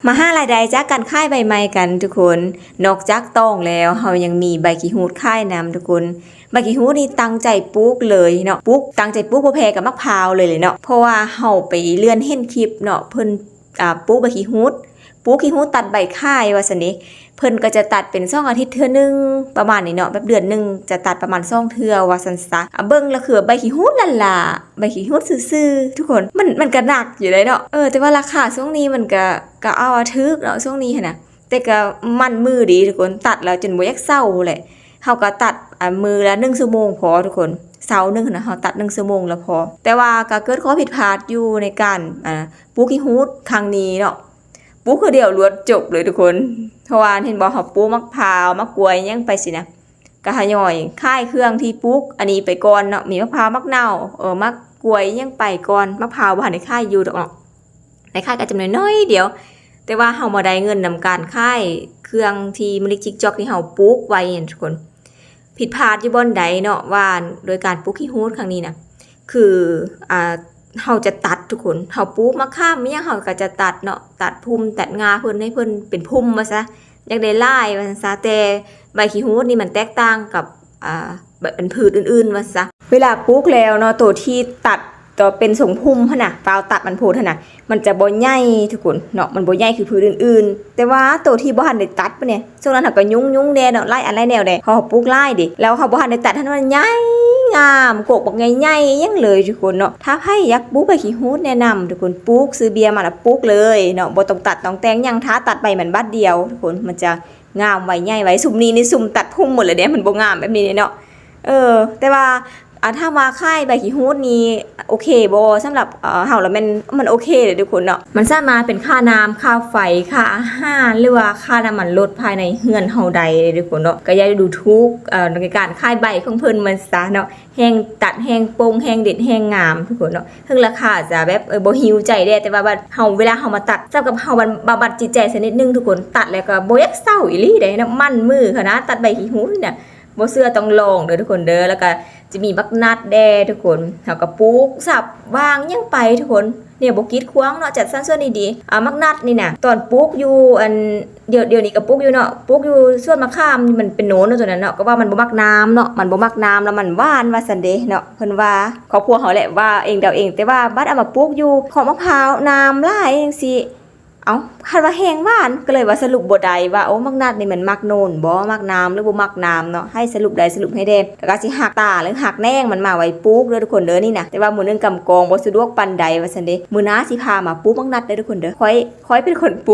มาห้ารายได้จากการค่ายใบไม้กันทุกคนนอกจากต้องแล้วเฮายังมีใบขี้หูดค่ายนำทุกคนใบขี้หูดนี่ตั้งใจปลูกเลยเนาะปลูกตั้งใจปลูกบ่แพ้กับมะพร้าวเลยเนาะเพราะว่าเฮาไปเลื่อนเห็นคลิปเนาะเพิ่นปลูกใบขี้หูดตัดใบค่ายว่าซั่นเด้เพิ่นก็จะตัดเป็น2อาทิตย์เทื่อนึงประมาณนี้เนาะแบบเดือนนึงจะตัดประมาณ2เทื่อว่าซั่นซะเบิ่งแล้วคือใบขี้หูดนั่นล่ะใบขี้หูดซื่อๆทุกคนมันก็หนักอยู่เลยเนาะแต่ว่าราคาช่วงนี้มันก็เอาถึกเนาะช่วงนี้หั่นน่ะแต่ก็มันมือดีทุกคนตัดแล้วจนบ่อยากเซาเลยเฮาก็ตัดมือละ1ชั่วโมงพอทุกคนเสาร์นึงนะเฮาตัด1ชั่วโมงแล้วพอแต่ว่าก็เกิดข้อผิดพลาดอยู่ในการปลูกขี้หูดครั้งนี้เนาะปลูกคือเดียวรวดจบเลยทุกคนเพราะว่าเห็นบ่เฮาปลูกมะพร้าวมะกล้วยยังไปสินะก็หย่อยค่ายเครื่องที่ปลูกอันนี้ไปก่อนเนาะมีมะพร้าวมะนาวมะกล้วยยังไปก่อนมะพร้าวบ่ทันได้ค่ายอยู่ดอกเนาะในค่ายก็จำนวนน้อยเดียวแต่ว่าเฮาบ่ได้เงินนำการค่ายเครื่องที่มะลิจิกจอกที่เฮาปลูกไว้ทุกคนผิดพลาดอยู่บ่อนใดเนาะว่าโดยการปลูกขี้หูดครั้งนี้นะคือเฮาจะตัดทุกคนเฮาปลูกมะขามยังเฮาก็จะตัดเนาะตัดพุ่มตัดงาเพิ่นให้เพิ่นเป็นพุ่มมาซะอยากได้ลายว่าซะแต่ใบขี้หูดนี่มันแตกต่างกับแบบพืชอื่นๆว่าซะเวลาปลูกแล้วเนาะตัวที่ตัดตัวเป็นทรงพุ่มหั่นน่ะฟาวตัดมันโพดหั่นน่ะมันจะบ่ใหญ่ทุกคนเนาะมันบ่ใหญ่คือพืชอื่นๆแต่ว่าตัวที่บ่ทันได้ตัดปะเนี่ยช่วงนั้นเฮาก็ยุ่งแน่เนาะไล่อะไรแนวใดเฮาปลูกลายดิแล้วเฮาบ่ทันได้ตัดให้มันใหญ่งามโกกบักใหญ่ๆยังเลยทุกคนเนาะถ้าใครอยากปลูกใบขี้หูดแนะนำทุกคนปลูกซื้อเบียร์มาแล้วปลูกเลยเนาะบ่ต้องตัดต้องแต่งหยังท้าตัดใบมันบัดเดียวทุกคนมันจะงามไว้ใหญ่ไว้ซุมนี้นี่ซุมตัดพุ่มหมดเลยเด้มันบ่งามแบบนี้เนาะแต่ว่าถ้าว่าค่ายใบขี้หูดนี่โอเคบ่สำหรับเฮาแล้วมันโอเคเลยทุกคนเนาะมันสามารถเป็นค่าน้ำค่าไฟค่าอาหารหรือว่าค่าน้ำมันรถภายในเฮือนเฮาใดเลยทุกคนเนาะก็อย่าดูทุกในการค่ายใบของเพิ่นมันซะเนาะแฮงตัดแฮงโปร่งแฮงเด็ดแฮงงามทุกคนเนาะถึงราคาจะแบบบ่หิวใจเด้แต่ว่าเฮาเวลาเฮามาตัดจับกับเฮาบำบัดจิตใจสักนิดนึงทุกคนตัดแล้วก็บ่อยากเศร้าอีหลีเด้เนาะมันมือขนาดตัดใบขี้หูดเนี่ยบ่เชื่อต้องลองเด้อทุกคนเด้อแล้วก็จะมีบักนัดแดทุกคนเฮาก็ปลูกสับวางยังไปทุกคนเนี่ยบ่กีดขวางเนาะจัดสรรส่วนดีๆมักนัดนี่น่ะตอนปลูกอยู่เดี๋ยวนี้ก็ปลูกอยู่เนาะปลูกอยู่ส่วนมะขามมันเป็นโหนนตัวนั้นเนาะก็ว่ามันบ่มักน้ำเนาะมันบ่มักน้ำแล้วมันหวานว่าซั่นเด้เนาะเพิ่นว่าครอบครัวเฮาแหละว่าเองเดาเองแต่ว่าบัดเอามาปลูกอยู่ของมะพร้าวน้ำหลายจังซี่คาดว่าแห้งหวานก็เลยว่าสรุปบ่ได้ว่ามักนัดนี่มันมักโนนบ่มักน้ำหรือบ่มักน้ำเนาะให้สรุปได้สรุปให้แดก็สิหักตาหรือหักแนงมันมาไว้ปลูกเด้อทุกคนเด้อนี่นะแต่ว่ามื้อนึงกำกองบ่สะดวกปานใดว่าซั่นเด้มื้อหน้าสิพามาปลูกมักนัดเด้อทุกคนเด้อค่อยเป็นคนปลูก